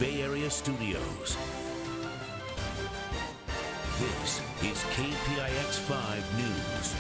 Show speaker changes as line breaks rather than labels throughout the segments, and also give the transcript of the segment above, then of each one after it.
Bay Area studios. This is KPIX 5 News.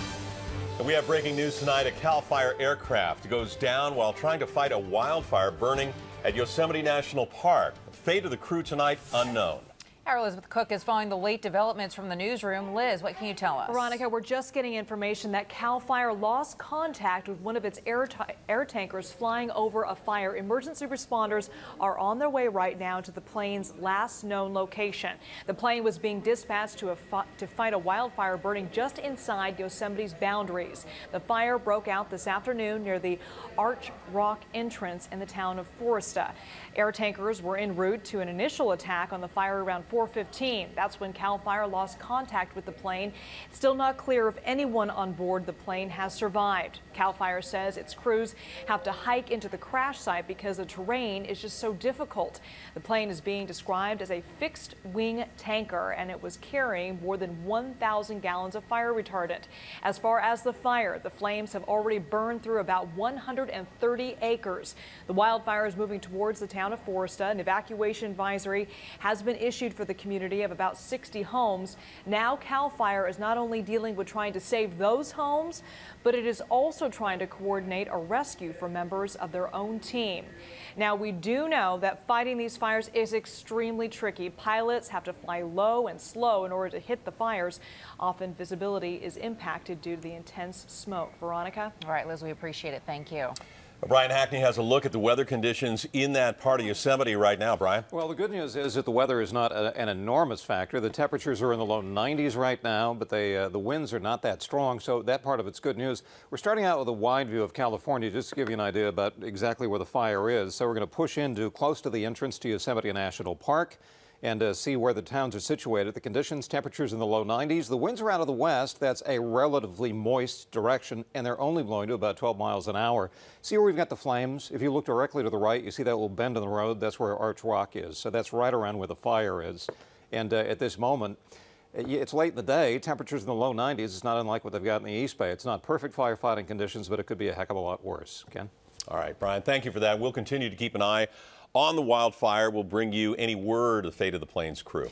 And we have breaking news tonight. A CAL FIRE aircraft goes down while trying to fight a wildfire burning at Yosemite National Park. The fate of the crew tonight, unknown.
Our Elizabeth Cook is following the late developments from the newsroom. Liz, what can you tell us?
Veronica, we're just getting information that CAL FIRE lost contact with one of its air tankers flying over a fire. Emergency responders are on their way right now to the plane's last known location. The plane was being dispatched to fight a wildfire burning just inside Yosemite's boundaries. The fire broke out this afternoon near the Arch Rock entrance in the town of FORESTA. Air tankers were en route to an initial attack on the fire around 4:15. That's when CAL FIRE lost contact with the plane. It's still not clear if anyone on board the plane has survived. CAL FIRE says its crews have to hike into the crash site because the terrain is just so difficult. The plane is being described as a fixed-wing tanker, and it was carrying more than 1,000 gallons of fire retardant. As far as the fire, the flames have already burned through about 130 acres. The wildfire is moving towards the town of FORESTA. An evacuation advisory has been issued for the community of about 60 homes. Now CAL FIRE is not only dealing with trying to save those homes, but it is also trying to coordinate a rescue for members of their own team. Now, we do know that fighting these fires is extremely tricky. Pilots have to fly low and slow in order to hit the fires. Often visibility is impacted due to the intense smoke. Veronica?
All right, Liz, we appreciate it. Thank you.
Brian Hackney has a look at the weather conditions in that part of Yosemite right now. Brian?
Well, the good news is that the weather is not an enormous factor. The temperatures are in the low 90s right now, but the winds are not that strong, so that part of it's good news. We're starting out with a wide view of California, just to give you an idea about exactly where the fire is. So we're going to push into close to the entrance to Yosemite National Park and see where the towns are situated. The conditions, temperatures in the low 90s. The winds are out of the west. That's a relatively moist direction, and they're only blowing to about 12 miles an hour. See where we've got the flames? If you look directly to the right, you see that little bend in the road. That's where Arch Rock is. So that's right around where the fire is. And at this moment, it's late in the day. Temperatures in the low 90s. It's not unlike what they've got in the East Bay. It's not perfect firefighting conditions, but it could be a heck of a lot worse. Ken?
All right, Brian, thank you for that. We'll continue to keep an eye on the wildfire. We'll bring you any word of the fate of the plane's crew.